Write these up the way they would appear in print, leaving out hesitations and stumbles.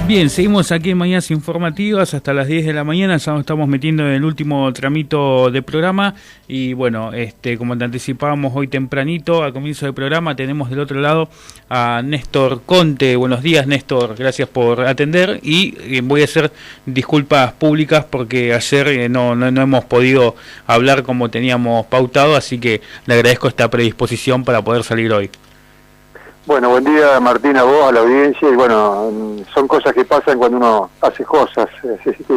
Bien, seguimos aquí en Mañanas Informativas hasta las 10 de la mañana, ya nos estamos metiendo en el último tramito de programa y bueno, como te anticipábamos hoy tempranito, al comienzo del programa, tenemos del otro lado a Néstor Conte. Buenos días, Néstor, gracias por atender y voy a hacer disculpas públicas porque ayer no hemos podido hablar como teníamos pautado, así que le agradezco esta predisposición para poder salir hoy. Bueno, buen día Martín, a vos, a la audiencia, y bueno, son cosas que pasan cuando uno hace cosas,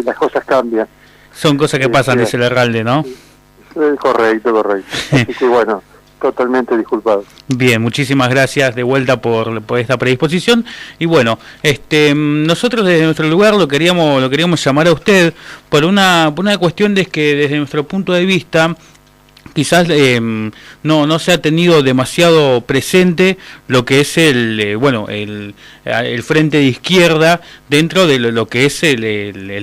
las cosas cambian. Son cosas que pasan, dice el Herralde, ¿no? Correcto. Así que bueno, totalmente disculpado. Bien, muchísimas gracias de vuelta por esta predisposición. Y bueno, nosotros desde nuestro lugar lo queríamos llamar a usted por una cuestión de que desde nuestro punto de vista quizás no se ha tenido demasiado presente lo que es el frente de izquierda dentro de lo que es el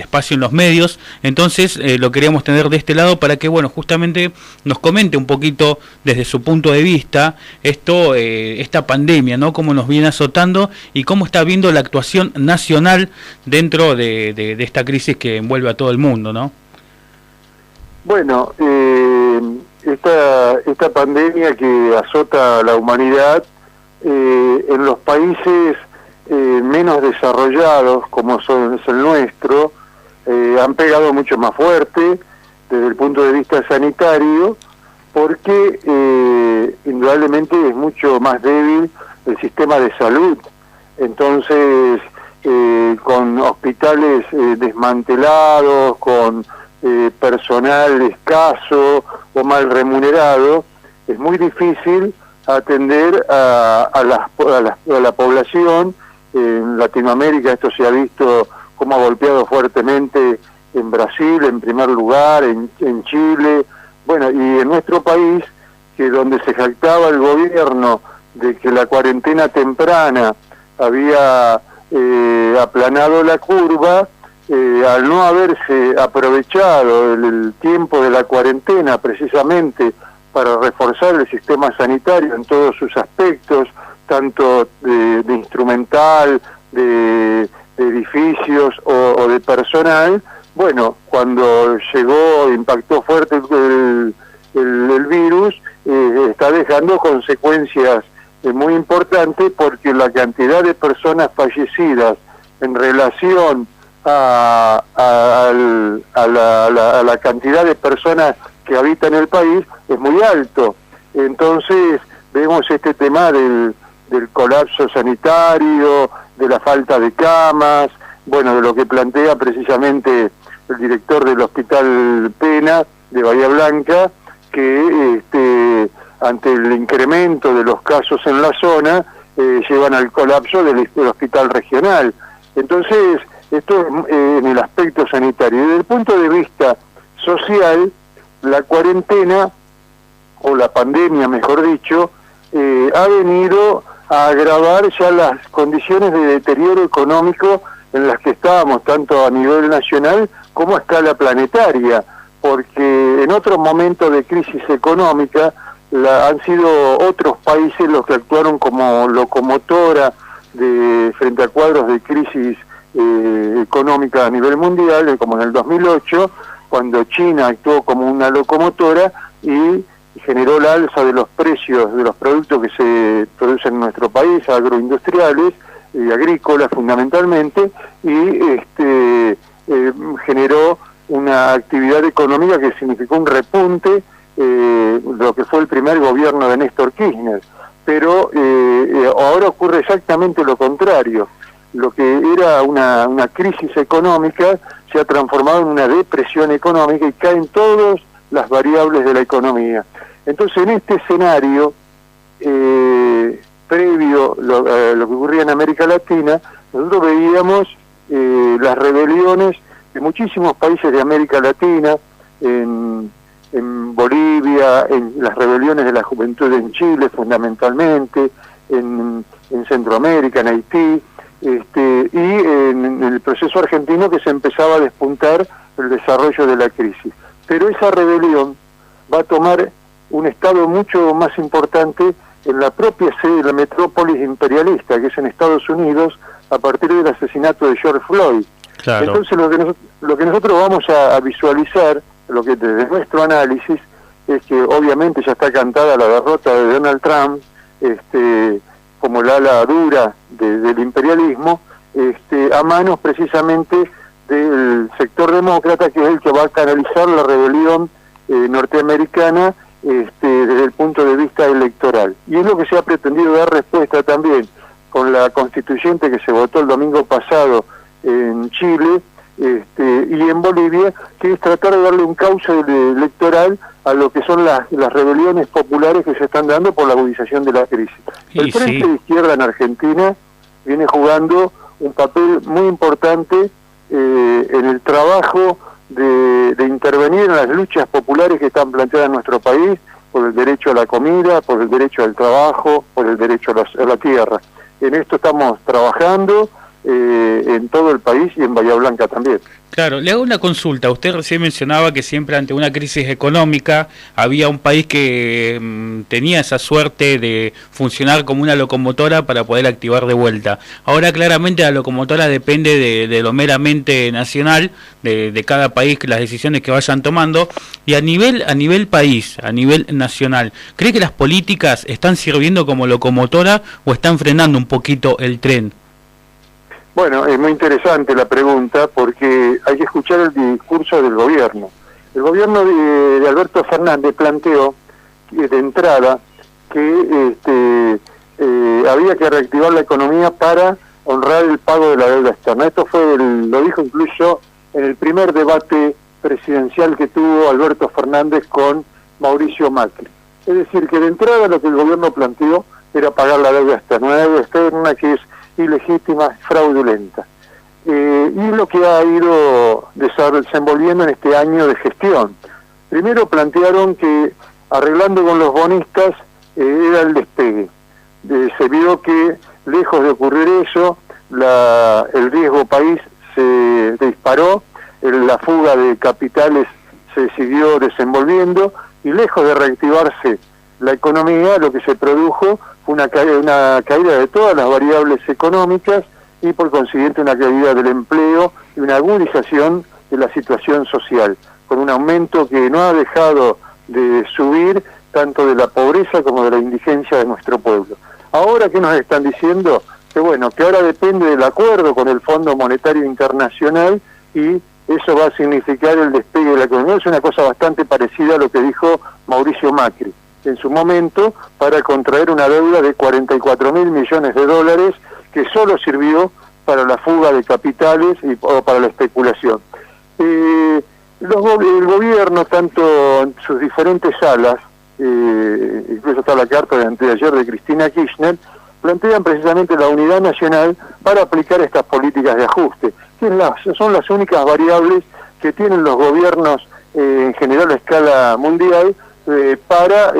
espacio en los medios. Entonces lo queríamos tener de este lado para que justamente nos comente un poquito desde su punto de vista esta pandemia, ¿no? Cómo nos viene azotando y cómo está viendo la actuación nacional dentro de esta crisis que envuelve a todo el mundo, ¿no? Bueno, esta pandemia que azota a la humanidad en los países menos desarrollados, como es el nuestro, han pegado mucho más fuerte desde el punto de vista sanitario, porque indudablemente es mucho más débil el sistema de salud. Entonces, con hospitales desmantelados, con personal escaso o mal remunerado, es muy difícil atender a la población. En Latinoamérica esto se ha visto cómo ha golpeado fuertemente en Brasil, en primer lugar, en Chile, bueno, y en nuestro país, que donde se jactaba el gobierno de que la cuarentena temprana había aplanado la curva, al no haberse aprovechado el tiempo de la cuarentena precisamente para reforzar el sistema sanitario en todos sus aspectos, tanto de instrumental, de edificios o de personal, bueno, cuando impactó fuerte el virus, está dejando consecuencias muy importantes, porque la cantidad de personas fallecidas en relación a la cantidad de personas que habitan el país es muy alto. Entonces vemos este tema del colapso sanitario, de la falta de camas, bueno, de lo que plantea precisamente el director del Hospital Pena de Bahía Blanca, que ante el incremento de los casos en la zona llevan al colapso del hospital regional. Entonces, esto en el aspecto sanitario. Desde el punto de vista social, la cuarentena, o la pandemia mejor dicho, ha venido a agravar ya las condiciones de deterioro económico en las que estábamos, tanto a nivel nacional como a escala planetaria, porque en otros momentos de crisis económica han sido otros países los que actuaron como locomotora frente a cuadros de crisis económica a nivel mundial, como en el 2008, cuando China actuó como una locomotora y generó la alza de los precios de los productos que se producen en nuestro país, agroindustriales y agrícolas fundamentalmente, y generó una actividad económica que significó un repunte, lo que fue el primer gobierno de Néstor Kirchner. Pero ahora ocurre exactamente lo contrario. Lo que era una crisis económica se ha transformado en una depresión económica y caen todas las variables de la economía. Entonces, en este escenario, previo lo que ocurría en América Latina, nosotros veíamos las rebeliones de muchísimos países de América Latina, en Bolivia, en las rebeliones de la juventud en Chile fundamentalmente, en Centroamérica, en Haití, y en el proceso argentino, que se empezaba a despuntar el desarrollo de la crisis. Pero esa rebelión va a tomar un estado mucho más importante en la propia sede de la metrópolis imperialista, que es en Estados Unidos, a partir del asesinato de George Floyd. Claro. Entonces lo que nosotros vamos a visualizar, lo que desde nuestro análisis, es que obviamente ya está cantada la derrota de Donald Trump, como la ala dura del imperialismo, a manos precisamente del sector demócrata, que es el que va a canalizar la rebelión norteamericana desde el punto de vista electoral. Y es lo que se ha pretendido dar respuesta también con la constituyente que se votó el domingo pasado en Chile y en Bolivia, que es tratar de darle un cauce electoral a lo que son las rebeliones populares que se están dando por la agudización de la crisis. El Frente de Izquierda en Argentina viene jugando un papel muy importante en el trabajo de intervenir en las luchas populares que están planteadas en nuestro país, por el derecho a la comida, por el derecho al trabajo, por el derecho a la tierra. En esto estamos trabajando en todo el país y en Bahía Blanca también. Claro, le hago una consulta. Usted recién mencionaba que siempre ante una crisis económica había un país que tenía esa suerte de funcionar como una locomotora para poder activar de vuelta. Ahora claramente la locomotora depende de lo meramente nacional, de cada país, las decisiones que vayan tomando. Y a nivel país, a nivel nacional, ¿cree que las políticas están sirviendo como locomotora o están frenando un poquito el tren? Bueno, es muy interesante la pregunta porque hay que escuchar el discurso del gobierno. El gobierno de Alberto Fernández planteó de entrada que había que reactivar la economía para honrar el pago de la deuda externa. Esto lo dijo incluso en el primer debate presidencial que tuvo Alberto Fernández con Mauricio Macri. Es decir, que de entrada lo que el gobierno planteó era pagar la deuda externa, una deuda externa que es ilegítima, fraudulenta. Y lo que ha ido desenvolviendo en este año de gestión. Primero plantearon que arreglando con los bonistas era el despegue. Se vio que lejos de ocurrir eso, el riesgo país se disparó, la fuga de capitales se siguió desenvolviendo y lejos de reactivarse la economía, lo que se produjo fue una caída de todas las variables económicas y por consiguiente una caída del empleo y una agudización de la situación social, con un aumento que no ha dejado de subir tanto de la pobreza como de la indigencia de nuestro pueblo. Ahora, ¿qué nos están diciendo? Que bueno, que ahora depende del acuerdo con el Fondo Monetario Internacional y eso va a significar el despegue de la economía. Es una cosa bastante parecida a lo que dijo Mauricio Macri en su momento para contraer una deuda de 44.000 millones de dólares que solo sirvió para la fuga de capitales o para la especulación. El gobierno, tanto en sus diferentes salas, incluso está la carta de anteayer de Cristina Kirchner, plantean precisamente la unidad nacional para aplicar estas políticas de ajuste, que son las únicas variables que tienen los gobiernos en general a escala mundial para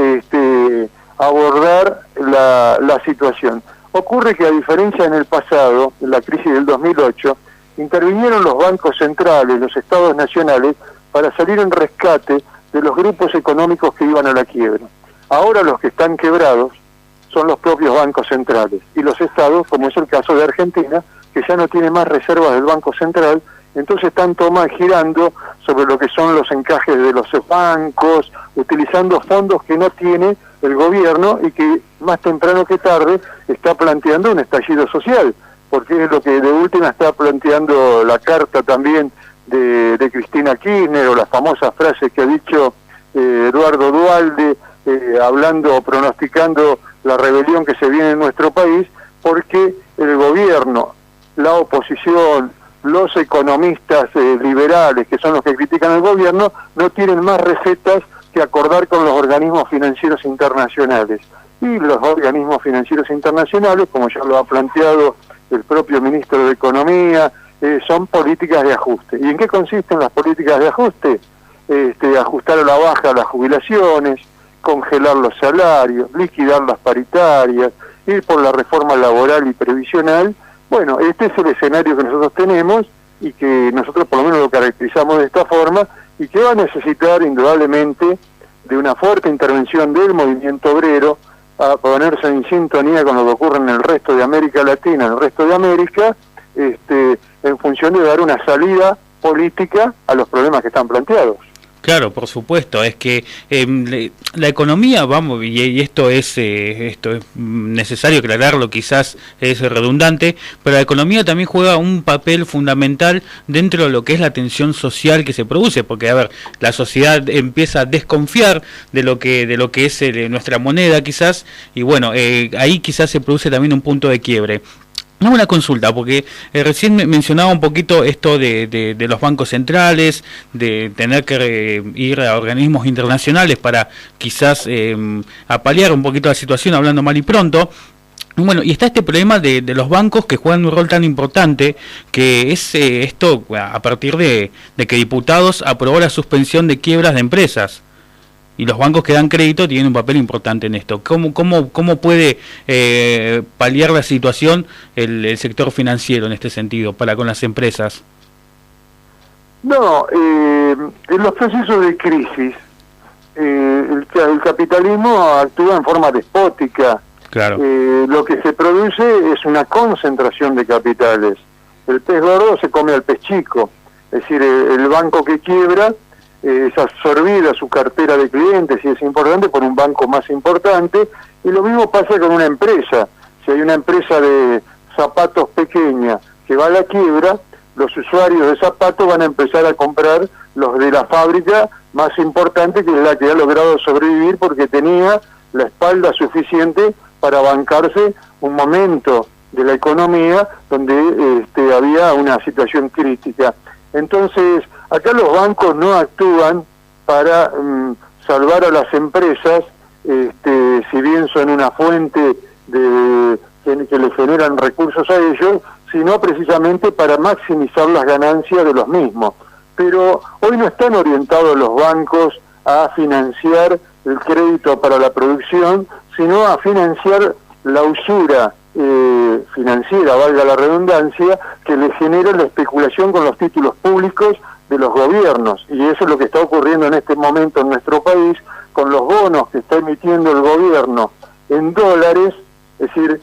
abordar la situación. Ocurre que a diferencia en el pasado, en la crisis del 2008, intervinieron los bancos centrales, los estados nacionales, para salir en rescate de los grupos económicos que iban a la quiebra. Ahora los que están quebrados son los propios bancos centrales y los estados, como es el caso de Argentina, que ya no tiene más reservas del Banco Central, entonces están girando sobre lo que son los encajes de los bancos, utilizando fondos que no tiene el gobierno y que más temprano que tarde está planteando un estallido social, porque es lo que de última está planteando la carta también de Cristina Kirchner, o las famosas frases que ha dicho Eduardo Duhalde, pronosticando la rebelión que se viene en nuestro país, porque el gobierno, la oposición, los economistas liberales, que son los que critican al gobierno, no tienen más recetas que acordar con los organismos financieros internacionales. Y los organismos financieros internacionales, como ya lo ha planteado el propio ministro de Economía, son políticas de ajuste. ¿Y en qué consisten las políticas de ajuste? Ajustar a la baja las jubilaciones, congelar los salarios, liquidar las paritarias, ir por la reforma laboral y previsional. Bueno, este es el escenario que nosotros tenemos y que nosotros por lo menos lo caracterizamos de esta forma y que va a necesitar indudablemente de una fuerte intervención del movimiento obrero, a ponerse en sintonía con lo que ocurre en el resto de América Latina, en el resto de América, en función de dar una salida política a los problemas que están planteados. Claro, por supuesto, es que la economía, vamos, y esto es necesario aclararlo, quizás es redundante, pero la economía también juega un papel fundamental dentro de lo que es la tensión social que se produce, porque a ver, la sociedad empieza a desconfiar de lo que es nuestra moneda quizás, y bueno, ahí quizás se produce también un punto de quiebre. Una consulta, porque recién mencionaba un poquito esto de los bancos centrales, de tener que ir a organismos internacionales para quizás apalear un poquito la situación, hablando mal y pronto. Bueno, y está este problema de los bancos que juegan un rol tan importante, que es esto a partir de que diputados aprobó la suspensión de quiebras de empresas. Y los bancos que dan crédito tienen un papel importante en esto. ¿Cómo puede paliar la situación el sector financiero en este sentido para con las empresas? No, en los procesos de crisis, el capitalismo actúa en forma despótica. Claro. Lo que se produce es una concentración de capitales. El pez gordo se come al pez chico. Es decir, el banco que quiebra es absorbida su cartera de clientes y es importante por un banco más importante, y lo mismo pasa con una empresa. Si hay una empresa de zapatos pequeña que va a la quiebra, los usuarios de zapatos van a empezar a comprar los de la fábrica más importante, que es la que ha logrado sobrevivir porque tenía la espalda suficiente para bancarse un momento de la economía donde había una situación crítica. Entonces, acá los bancos no actúan para salvar a las empresas, si bien son una fuente que les generan recursos a ellos, sino precisamente para maximizar las ganancias de los mismos. Pero hoy no están orientados los bancos a financiar el crédito para la producción, sino a financiar la usura financiera, valga la redundancia, que le genera la especulación con los títulos públicos de los gobiernos, y eso es lo que está ocurriendo en este momento en nuestro país con los bonos que está emitiendo el gobierno en dólares. Es decir,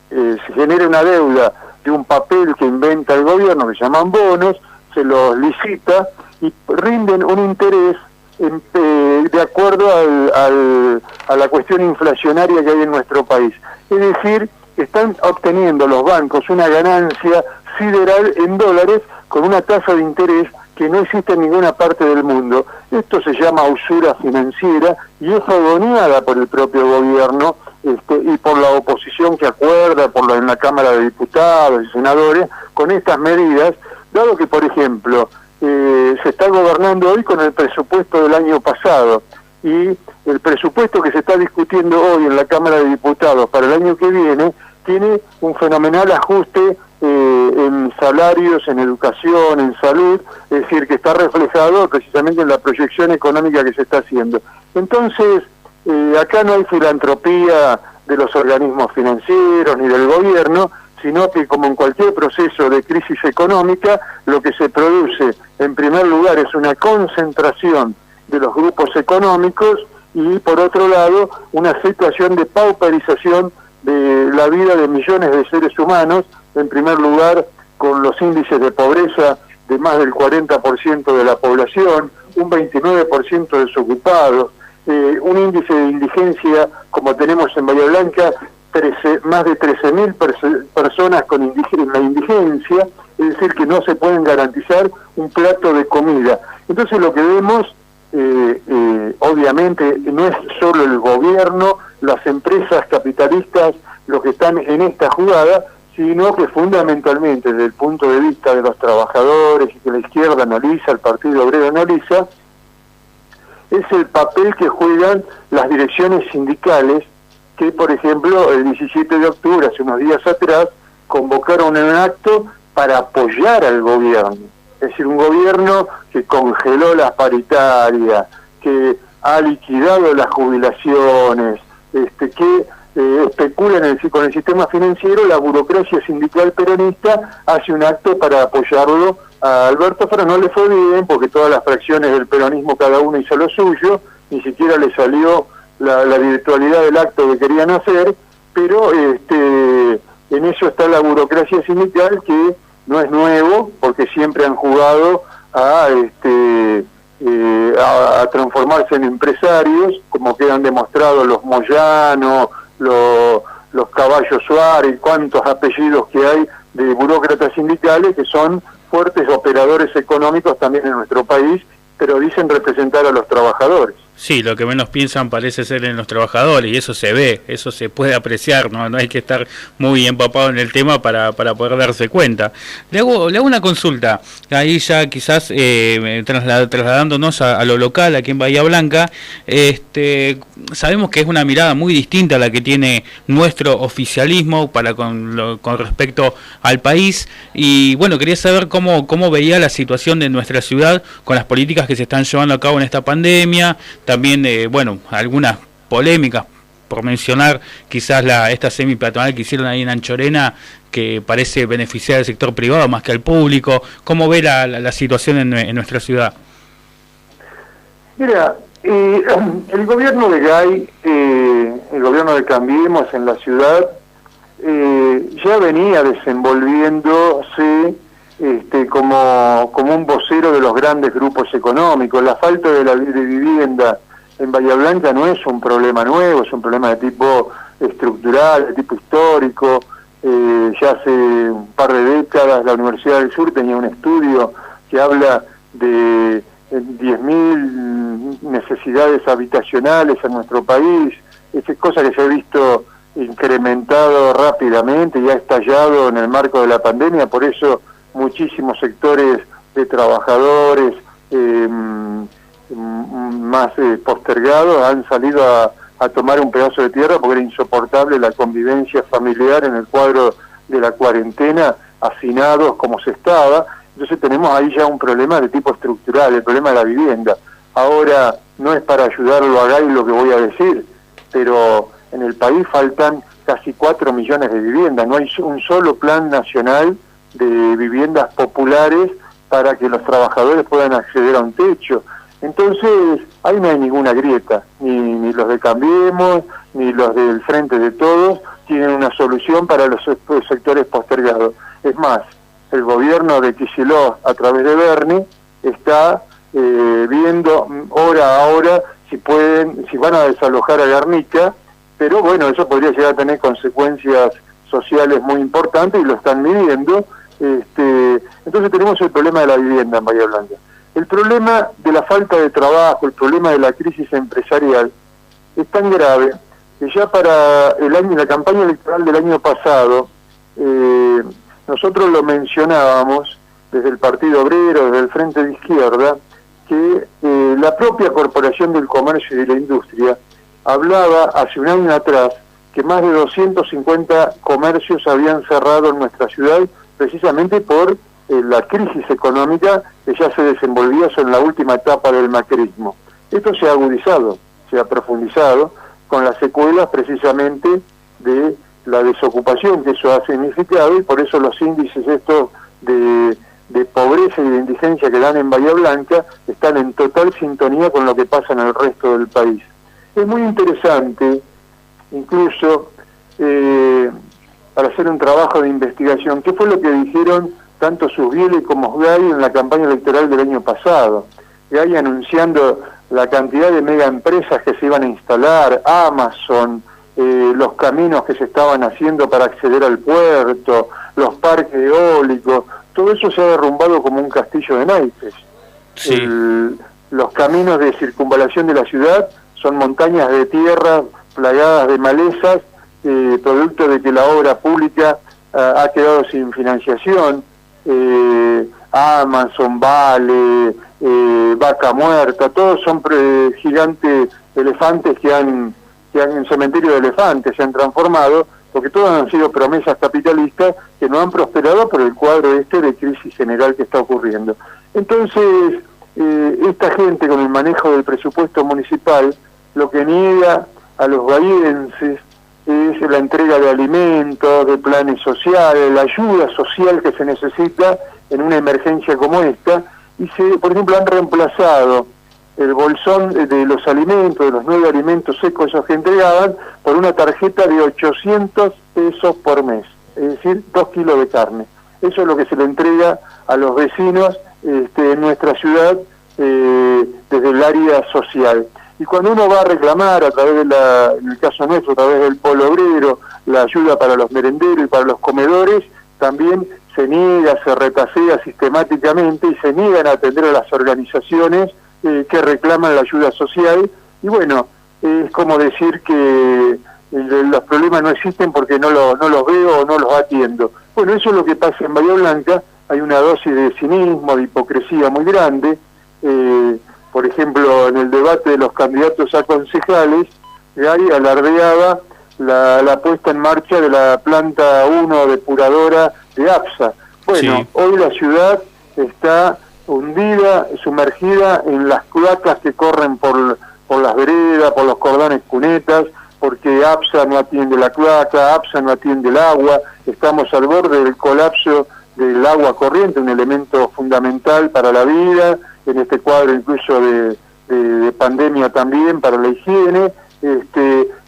se genera una deuda de un papel que inventa el gobierno, que llaman bonos, se los licita y rinden un interés de acuerdo a la cuestión inflacionaria que hay en nuestro país. Es decir, están obteniendo los bancos una ganancia sideral en dólares con una tasa de interés que no existe en ninguna parte del mundo. Esto se llama usura financiera y es agoneada por el propio gobierno y por la oposición que acuerda en la Cámara de Diputados y Senadores con estas medidas, dado que, por ejemplo, se está gobernando hoy con el presupuesto del año pasado, y el presupuesto que se está discutiendo hoy en la Cámara de Diputados para el año que viene tiene un fenomenal ajuste en salarios, en educación, en salud, es decir, que está reflejado precisamente en la proyección económica que se está haciendo. Entonces, acá no hay filantropía de los organismos financieros ni del gobierno, sino que, como en cualquier proceso de crisis económica, lo que se produce en primer lugar es una concentración de los grupos económicos y, por otro lado, una situación de pauperización de la vida de millones de seres humanos, en primer lugar con los índices de pobreza de más del 40% de la población, un 29% desocupados, un índice de indigencia como tenemos en Bahía Blanca, más de 13.000 personas con la indigencia, es decir, que no se pueden garantizar un plato de comida. Entonces lo que vemos, obviamente, no es solo el gobierno, las empresas capitalistas los que están en esta jugada, sino que fundamentalmente desde el punto de vista de los trabajadores y que la izquierda analiza, el Partido Obrero analiza, es el papel que juegan las direcciones sindicales que, por ejemplo, el 17 de octubre, hace unos días atrás, convocaron un acto para apoyar al gobierno. Es decir, un gobierno que congeló las paritarias, que ha liquidado las jubilaciones, que especula con el sistema financiero. La burocracia sindical peronista hace un acto para apoyarlo a Alberto Fernández. No le fue bien porque todas las fracciones del peronismo cada uno hizo lo suyo, ni siquiera le salió la virtualidad del acto que querían hacer, pero en eso está la burocracia sindical, que no es nuevo, porque siempre han jugado a transformarse en empresarios, como quedan demostrados los Moyano, los Caballo Suárez, cuántos apellidos que hay de burócratas sindicales que son fuertes operadores económicos también en nuestro país, pero dicen representar a los trabajadores. Sí, lo que menos piensan parece ser en los trabajadores, y eso se ve, eso se puede apreciar, no hay que estar muy empapado en el tema para poder darse cuenta. Le hago una consulta, ahí ya quizás trasladándonos a lo local, aquí en Bahía Blanca. Sabemos que es una mirada muy distinta a la que tiene nuestro oficialismo con respecto al país, y bueno, quería saber cómo veía la situación de nuestra ciudad con las políticas que se están llevando a cabo en esta pandemia. También, algunas polémicas, por mencionar quizás esta semi-peatonal que hicieron ahí en Anchorena, que parece beneficiar al sector privado más que al público. ¿Cómo ve la situación en nuestra ciudad? Mira, el gobierno de Gay, el gobierno de Cambiemos en la ciudad, ya venía desenvolviéndose como un vocero de los grandes grupos económicos. La falta de vivienda en Bahía Blanca no es un problema nuevo, es un problema de tipo estructural, de tipo histórico. Ya hace un par de décadas la Universidad del Sur tenía un estudio que habla de 10.000 necesidades habitacionales en nuestro país. Esa es cosa que se ha visto incrementado rápidamente y ha estallado en el marco de la pandemia. Por eso muchísimos sectores de trabajadores más postergados han salido a tomar un pedazo de tierra porque era insoportable la convivencia familiar en el cuadro de la cuarentena, hacinados como se estaba. Entonces tenemos ahí ya un problema de tipo estructural, el problema de la vivienda. Ahora, no es para ayudarlo a Gay lo que voy a decir, pero en el país faltan casi 4 millones de viviendas. No hay un solo plan nacional de viviendas populares para que los trabajadores puedan acceder a un techo. Entonces, ahí no hay ninguna grieta, ni los de Cambiemos, ni los del Frente de Todos tienen una solución para los sectores postergados. Es más, el gobierno de Kicillof, a través de Bernie, está viendo hora a hora si van a desalojar a Guernica, pero bueno, eso podría llegar a tener consecuencias sociales muy importantes y lo están midiendo. Entonces tenemos el problema de la vivienda en Bahía Blanca. El problema de la falta de trabajo, el problema de la crisis empresarial es tan grave que ya para la campaña electoral del año pasado, nosotros lo mencionábamos desde el Partido Obrero, desde el Frente de Izquierda, que la propia Corporación del Comercio y de la Industria hablaba hace un año atrás que más de 250 comercios habían cerrado en nuestra ciudad precisamente por la crisis económica que ya se desenvolvía en la última etapa del macrismo. Esto se ha agudizado, se ha profundizado con las secuelas precisamente de la desocupación que eso ha significado, y por eso los índices estos de pobreza y de indigencia que dan en Bahía Blanca están en total sintonía con lo que pasa en el resto del país. Es muy interesante, incluso para hacer un trabajo de investigación, qué fue lo que dijeron tanto Susbiele como Gay en la campaña electoral del año pasado. Gay anunciando la cantidad de megaempresas que se iban a instalar, Amazon, los caminos que se estaban haciendo para acceder al puerto, los parques eólicos, todo eso se ha derrumbado como un castillo de naipes. Sí. Los caminos de circunvalación de la ciudad son montañas de tierra plagadas de malezas, producto de que la obra pública ha quedado sin financiación. Amazon, Vale, Vaca Muerta, todos son gigantes elefantes que han en cementerio de elefantes se han transformado, porque todas han sido promesas capitalistas que no han prosperado por el cuadro de crisis general que está ocurriendo. Entonces, esta gente con el manejo del presupuesto municipal lo que niega a los bahienses es la entrega de alimentos, de planes sociales, la ayuda social que se necesita en una emergencia como esta, y por ejemplo, han reemplazado el bolsón de los alimentos, de los 9 alimentos secos esos que entregaban, por una tarjeta de 800 pesos por mes, es decir, 2 kilos de carne. Eso es lo que se le entrega a los vecinos en nuestra ciudad desde el área social. Y cuando uno va a reclamar a través de en el caso nuestro, a través del polo obrero, la ayuda para los merenderos y para los comedores, también se niega, se retasea sistemáticamente y se niegan a atender a las organizaciones que reclaman la ayuda social. Y bueno, es como decir que los problemas no existen porque no los veo o no los atiendo. Bueno, eso es lo que pasa en Bahía Blanca. Hay una dosis de cinismo, de hipocresía muy grande. Por ejemplo, en el debate de los candidatos a concejales, Gary alardeaba la puesta en marcha de la planta 1 depuradora de APSA. Bueno, sí. Hoy la ciudad está hundida, sumergida en las cloacas que corren por las veredas, por los cordones cunetas, porque APSA no atiende la cloaca, APSA no atiende el agua. Estamos al borde del colapso del agua corriente, un elemento fundamental para la vida, en este cuadro incluso de pandemia también, para la higiene.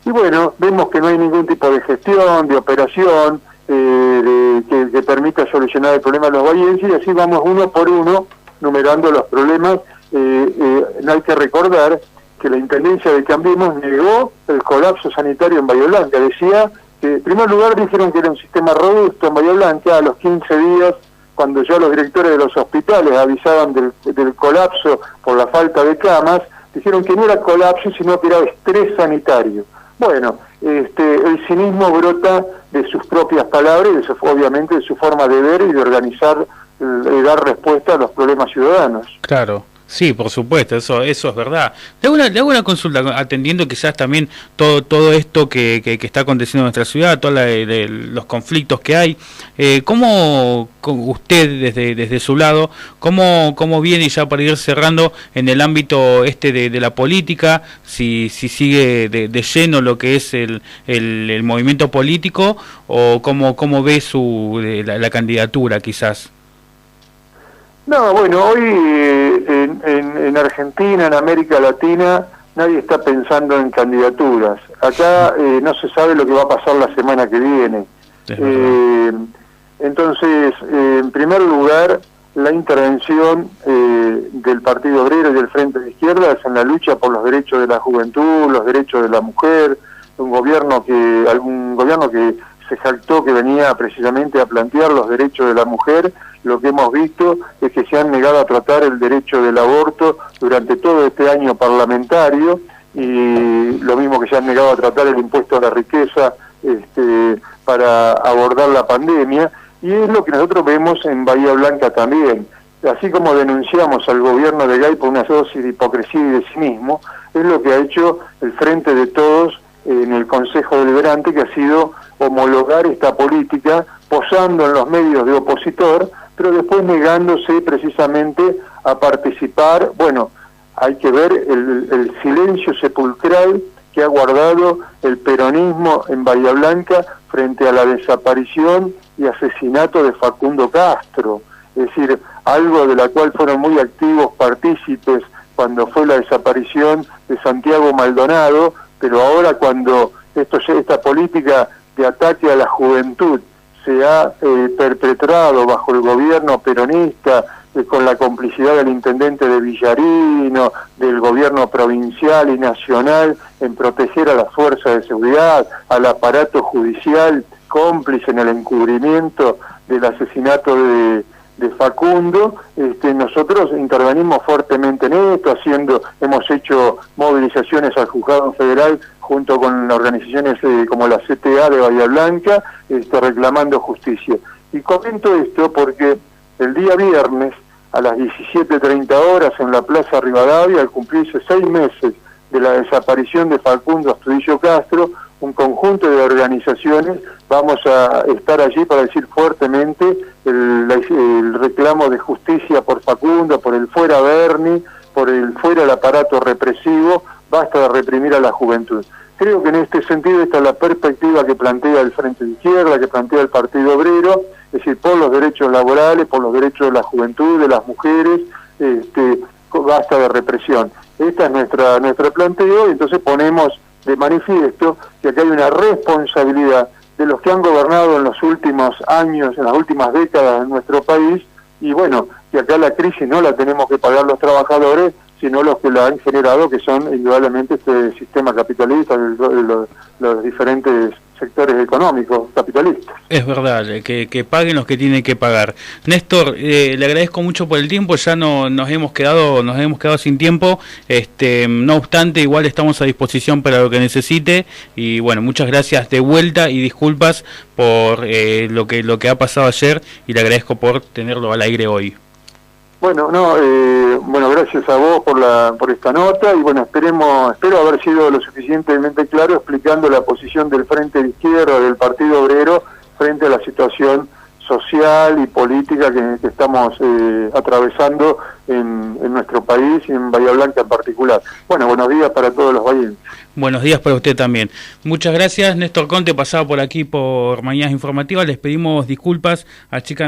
Y bueno, vemos que no hay ningún tipo de gestión, de operación, que permita solucionar el problema de los bahienses, y así vamos uno por uno numerando los problemas. No hay que recordar que la Intendencia de Cambiemos negó el colapso sanitario en Bahía Blanca. Decía que, en primer lugar, dijeron que era un sistema robusto en Bahía Blanca. A los 15 días, cuando ya los directores de los hospitales avisaban del colapso por la falta de camas, dijeron que no era colapso, sino que era estrés sanitario. Bueno, el cinismo brota de sus propias palabras y obviamente de su forma de ver y de organizar y dar respuesta a los problemas ciudadanos. Claro. Sí, por supuesto, eso es verdad. Le hago una consulta, atendiendo quizás también todo esto que está aconteciendo en nuestra ciudad, todos los conflictos que hay. ¿Cómo usted, desde su lado, cómo viene, ya para ir cerrando, en el ámbito de la política, si sigue de lleno lo que es el movimiento político, o cómo ve la candidatura quizás? No, bueno, hoy en Argentina, en América Latina, nadie está pensando en candidaturas. Acá no se sabe lo que va a pasar la semana que viene. Entonces, en primer lugar, la intervención del Partido Obrero y del Frente de Izquierda es en la lucha por los derechos de la juventud, los derechos de la mujer, algún gobierno que se jactó que venía precisamente a plantear los derechos de la mujer. Lo que hemos visto es que se han negado a tratar el derecho del aborto durante todo este año parlamentario, y lo mismo que se han negado a tratar el impuesto a la riqueza para abordar la pandemia, y es lo que nosotros vemos en Bahía Blanca también. Así como denunciamos al gobierno de Gay por una dosis de hipocresía y de cinismo, es lo que ha hecho el Frente de Todos en el Consejo Deliberante, que ha sido homologar esta política, posando en los medios de opositor, pero después negándose precisamente a participar. Bueno, hay que ver el silencio sepulcral que ha guardado el peronismo en Bahía Blanca frente a la desaparición y asesinato de Facundo Castro, es decir, algo de la cual fueron muy activos partícipes cuando fue la desaparición de Santiago Maldonado, pero ahora cuando esta política de ataque a la juventud se ha perpetrado bajo el gobierno peronista, con la complicidad del intendente de Villarino, del gobierno provincial y nacional, en proteger a las fuerzas de seguridad, al aparato judicial, cómplice en el encubrimiento del asesinato de Facundo. Nosotros intervenimos fuertemente en esto, hemos hecho movilizaciones al Juzgado Federal junto con organizaciones como la CTA de Bahía Blanca, reclamando justicia. Y comento esto porque el día viernes, a las 17:30 horas, en la Plaza Rivadavia, al cumplirse 6 meses de la desaparición de Facundo Astudillo Castro, un conjunto de organizaciones vamos a estar allí para decir fuertemente el reclamo de justicia por Facundo, por el fuera Berni, por el fuera el aparato represivo. Basta de reprimir a la juventud. Creo que en este sentido esta es la perspectiva que plantea el Frente de Izquierda, que plantea el Partido Obrero, es decir, por los derechos laborales, por los derechos de la juventud, de las mujeres, basta de represión. Esta es nuestro planteo, y entonces ponemos de manifiesto que acá hay una responsabilidad de los que han gobernado en los últimos años, en las últimas décadas en nuestro país, y bueno, que acá la crisis no la tenemos que pagar los trabajadores, sino los que la han generado, que son indudablemente este sistema capitalista, los diferentes sectores económicos capitalistas. Es verdad, que paguen los que tienen que pagar. Néstor, le agradezco mucho por el tiempo, ya nos hemos quedado sin tiempo, no obstante, igual estamos a disposición para lo que necesite, y bueno, muchas gracias de vuelta y disculpas por lo que ha pasado ayer, y le agradezco por tenerlo al aire hoy. Bueno, bueno, gracias a vos por esta nota, y bueno, espero haber sido lo suficientemente claro explicando la posición del Frente de Izquierda, del Partido Obrero, frente a la situación social y política que estamos atravesando en nuestro país y en Bahía Blanca en particular. Bueno, buenos días para todos los bahienses. Buenos días para usted también. Muchas gracias. Néstor Conte pasaba por aquí por Mañanas Informativas. Les pedimos disculpas a Chica